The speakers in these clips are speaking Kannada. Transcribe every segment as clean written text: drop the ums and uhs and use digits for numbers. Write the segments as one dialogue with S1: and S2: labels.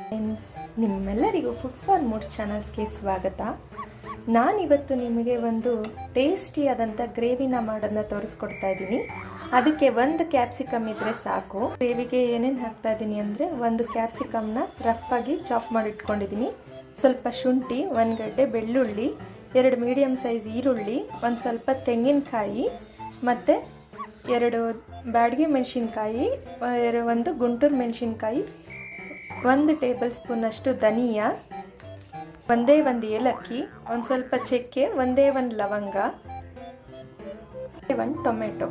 S1: ಫ್ರೆಂಡ್ಸ್, ನಿಮ್ಮೆಲ್ಲರಿಗೂ ಫುಡ್ ಫಾರ್ ಮೂಡ್ಸ್ ಚಾನಲ್ಸ್ಗೆ ಸ್ವಾಗತ. ನಾನಿವತ್ತು ನಿಮಗೆ ಒಂದು ಟೇಸ್ಟಿಯಾದಂಥ ಗ್ರೇವಿನ ಮಾಡೋದನ್ನ ತೋರಿಸ್ಕೊಡ್ತಾ ಇದ್ದೀನಿ. ಅದಕ್ಕೆ ಒಂದು ಕ್ಯಾಪ್ಸಿಕಮ್ ಇದ್ದರೆ ಸಾಕು. ಗ್ರೇವಿಗೆ ಏನೇನು ಹಾಕ್ತಾ ಇದ್ದೀನಿ ಅಂದರೆ, ಒಂದು ಕ್ಯಾಪ್ಸಿಕಮ್ನ ರಫಾಗಿ ಚಾಪ್ ಮಾಡಿ ಇಟ್ಕೊಂಡಿದ್ದೀನಿ, ಸ್ವಲ್ಪ ಶುಂಠಿ, ಒಂದು ಗಡ್ಡೆ ಬೆಳ್ಳುಳ್ಳಿ, 2 ಮೀಡಿಯಮ್ ಸೈಜ್ ಈರುಳ್ಳಿ, ಒಂದು ಸ್ವಲ್ಪ ತೆಂಗಿನಕಾಯಿ ಮತ್ತು 2 ಬ್ಯಾಡಗಿ ಮೆಣಸಿನ್ಕಾಯಿ, ಒಂದು ಗುಂಟೂರು ಮೆಣಸಿನ್ಕಾಯಿ, 1 ಟೇಬಲ್ ಸ್ಪೂನಷ್ಟು ಧನಿಯಾ, ಒಂದೇ ಒಂದು ಏಲಕ್ಕಿ, ಒಂದು ಸ್ವಲ್ಪ ಚಕ್ಕೆ, ಒಂದೇ ಒಂದು ಲವಂಗ, 1 ಟೊಮೆಟೊ.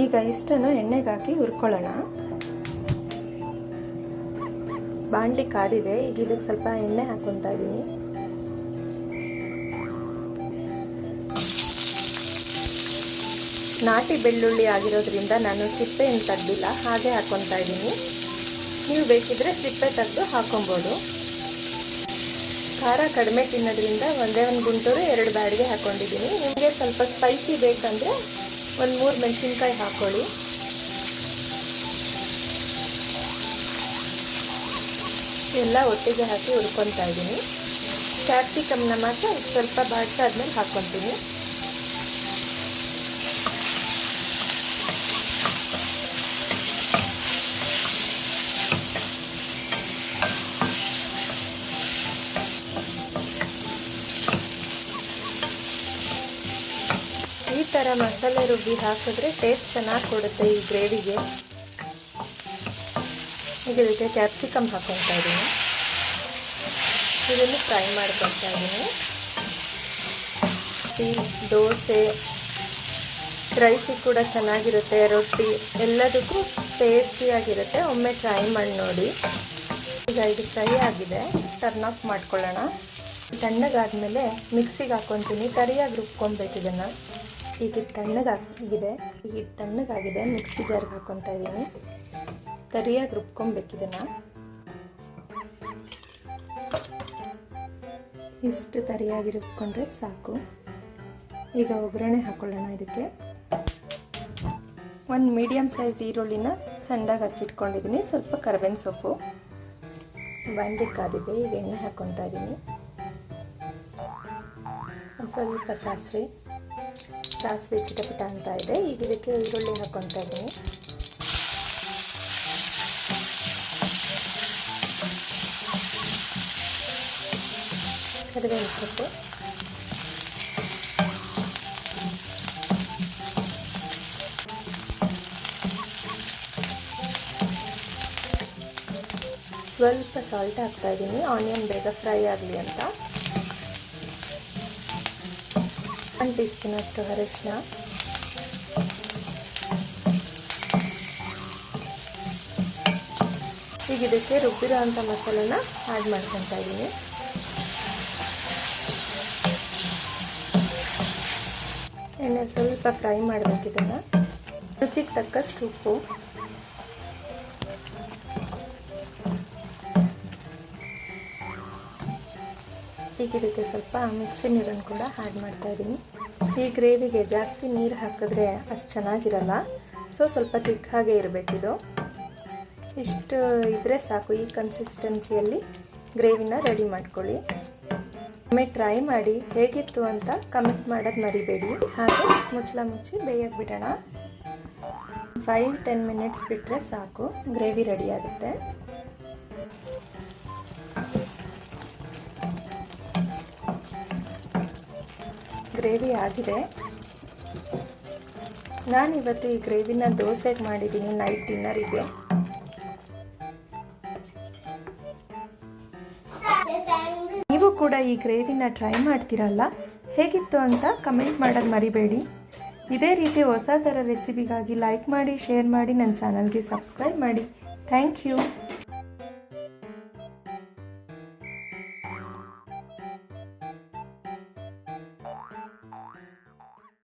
S1: ಈಗ ಇಷ್ಟನ್ನು ಎಣ್ಣೆಗೆ ಹಾಕಿ ಹುರ್ಕೊಳ್ಳೋಣ. ಬಾಣಲಿ ಕಾದಿದೆ. ಈಗ ಇದಕ್ಕೆ ಸ್ವಲ್ಪ ಎಣ್ಣೆ ಹಾಕ್ಕೊತಾ ಇದ್ದೀನಿ. ನಾಟಿ ಬೆಳ್ಳುಳ್ಳಿ ಆಗಿರೋದ್ರಿಂದ ನಾನು ಸಿಪ್ಪೆಯನ್ನು ತೆಗೆದಿಲ್ಲ, ಹಾಗೆ ಹಾಕ್ಕೊತಾ ಇದ್ದೀನಿ. ನೀವು ಬೇಕಿದ್ರೆ ಸಿಪ್ಪೆ ತೆಗೆದು ಹಾಕೊಬೋದು. ಖಾರ ಕಡಿಮೆ ತಿನ್ನೋದ್ರಿಂದ ಒಂದೇ ಒಂದು ಗುಂಟೂರು 2 ಬ್ಯಾಡಿಗೆ ಹಾಕ್ಕೊಂಡಿದ್ದೀನಿ. ನಿಮಗೆ ಸ್ವಲ್ಪ ಸ್ಪೈಸಿ ಬೇಕಂದರೆ ಒಂದು 3 ಮೆಣಸಿನ್ಕಾಯಿ ಹಾಕ್ಕೊಳ್ಳಿ. ಎಲ್ಲ ಒಟ್ಟಿಗೆ ಹಾಕಿ ಹುರ್ಕೊತಾ ಇದ್ದೀನಿ. ಕ್ಯಾಪ್ಸಿಕಮ್ನ ಮಾತ್ರ ಸ್ವಲ್ಪ ಬಾಡ್ಸಾದ್ಮೇಲೆ ಹಾಕ್ಕೊತೀನಿ. ಈ ಥರ ಮಸಾಲೆ ರುಬ್ಬಿ ಹಾಕಿದ್ರೆ ಟೇಸ್ಟ್ ಚೆನ್ನಾಗಿ ಕೊಡುತ್ತೆ ಈ ಗ್ರೇವಿಗೆ. ಈಗ ಇದಕ್ಕೆ ಕ್ಯಾಪ್ಸಿಕಮ್ ಹಾಕ್ಕೊತಾ ಇದ್ದೀನಿ. ಇದನ್ನು ಫ್ರೈ ಮಾಡ್ಕೊತಾ ಇದ್ದೀನಿ. ದೋಸೆ, ರೈಸಿಗೆ ಕೂಡ ಚೆನ್ನಾಗಿರುತ್ತೆ, ರೊಟ್ಟಿ ಎಲ್ಲದಕ್ಕೂ ಟೇಸ್ಟಿಯಾಗಿರುತ್ತೆ. ಒಮ್ಮೆ ಟ್ರೈ ಮಾಡಿ ನೋಡಿ. ಈಗ ಇದು ಫ್ರೈ ಆಗಿದೆ, ಟರ್ನ್ ಆಫ್ ಮಾಡ್ಕೊಳ್ಳೋಣ. ತಣ್ಣಗಾದ್ಮೇಲೆ ಮಿಕ್ಸಿಗೆ ಹಾಕ್ಕೊತೀನಿ. ಕರಿಯಾಗಿ ರುಬ್ಕೊಬೇಕು ಇದನ್ನು. ಈಗ ತಣ್ಣಗಾಗಿದೆ, ಮಿಕ್ಸಿ ಜಾರ್ಗೆ ಹಾಕ್ಕೊತಾ ಇದ್ದೀನಿ. ಕರಿಯಾಗಿ ರುಬ್ಕೊಬೇಕಿದನ್ನು. ಇಷ್ಟು ತರಿಯಾಗಿ ರುಬ್ಕೊಂಡ್ರೆ ಸಾಕು. ಈಗ ಒಗ್ಗರಣೆ ಹಾಕ್ಕೊಳ್ಳೋಣ. ಇದಕ್ಕೆ 1 ಮೀಡಿಯಮ್ ಸೈಜ್ ಈರುಳ್ಳಿನ ಸಣ್ಣದಾಗಿ ಹಚ್ಚಿಟ್ಕೊಂಡಿದ್ದೀನಿ, ಸ್ವಲ್ಪ ಕರಿಬೇವಿನ ಸೊಪ್ಪು. ಬಾಣಲಿ ಕಾದಿದೆ. ಈಗ ಎಣ್ಣೆ ಹಾಕ್ಕೊತಾ ಇದ್ದೀನಿ. ಒಂದು ಸ್ವಲ್ಪ ಸಾಸಿವೆ ಚಿಟಪಟ ಅಂತ ಇದೆ. ಈಗ ಇದಕ್ಕೆ ಈರುಳ್ಳಿ ಹಾಕ್ಕೊತಾ ಇದ್ದೀನಿ. ಕರಿಬೇವಿನ ಸೊಪ್ಪು, ಸ್ವಲ್ಪ ಸಾಲ್ಟ್ ಹಾಕ್ತಾ ಇದ್ದೀನಿ, ಆನಿಯನ್ ಬೇಗ ಫ್ರೈ ಆಗಲಿ ಅಂತ. 1 ಟೀ ಸ್ಪೂನ್ ಅಷ್ಟು ಅರಿಶಿನ, ಈಗ ಇದಕ್ಕೆ ರುಬ್ಬಿರೋ ಅಂಥ ಮಸಾಲೆನ ಆ್ಯಡ್ ಮಾಡ್ಕೊತಾ ಇದ್ದೀನಿ. ಎಣ್ಣೆ ಸ್ವಲ್ಪ ಫ್ರೈ ಮಾಡಬೇಕು ಇದನ್ನು. ರುಚಿಗೆ ತಕ್ಕಷ್ಟು ಉಪ್ಪು, ಈಗ ಇದಕ್ಕೆ ಸ್ವಲ್ಪ ಮಿಕ್ಸಿ ನೀರನ್ನು ಕೂಡ ಆ್ಯಡ್ ಮಾಡ್ತಾ ಇದ್ದೀನಿ. ಈ ಗ್ರೇವಿಗೆ ಜಾಸ್ತಿ ನೀರು ಹಾಕಿದ್ರೆ ಅಷ್ಟು ಚೆನ್ನಾಗಿರಲ್ಲ, ಸೊ ಸ್ವಲ್ಪ ತಿಕ್ಕಾಗೆ ಇರಬೇಕಿದು. ಇಷ್ಟು ಇದ್ದರೆ ಸಾಕು. ಈ ಕನ್ಸಿಸ್ಟೆನ್ಸಿಯಲ್ಲಿ ಗ್ರೇವಿನ ರೆಡಿ ಮಾಡ್ಕೊಳ್ಳಿ. ಒಮ್ಮೆ ಟ್ರೈ ಮಾಡಿ ಹೇಗಿತ್ತು ಅಂತ ಕಮೆಂಟ್ ಮಾಡೋದು ಮರಿಬೇಡಿ. ಹಾಗೆ ಮುಚ್ಚಿ ಬೇಯಕ್ಕೆ ಬಿಡೋಣ. 5-10 ಮಿನಿಟ್ಸ್ ಬಿಟ್ಟರೆ ಸಾಕು, ಗ್ರೇವಿ ರೆಡಿ ಆಗುತ್ತೆ. ಗ್ರೇವಿ ಆಗಿದೆ. ನಾನಿವತ್ತು ಈ ಗ್ರೇವಿನ ದೋಸೆಗೆ ಮಾಡಿದ್ದೀನಿ, ನೈಟ್ ಡಿನ್ನರಿಗೆ. ನೀವು ಕೂಡ ಈ ಗ್ರೇವಿನ ಟ್ರೈ ಮಾಡ್ತೀರಲ್ಲ, ಹೇಗಿತ್ತು ಅಂತ ಕಮೆಂಟ್ ಮಾಡೋದು ಮರಿಬೇಡಿ. ಇದೇ ರೀತಿ ಹೊಸ ಥರ ರೆಸಿಪಿಗಾಗಿ ಲೈಕ್ ಮಾಡಿ, ಶೇರ್ ಮಾಡಿ, ನನ್ನ ಚಾನಲ್ಗೆ ಸಬ್ಸ್ಕ್ರೈಬ್ ಮಾಡಿ. Thank you.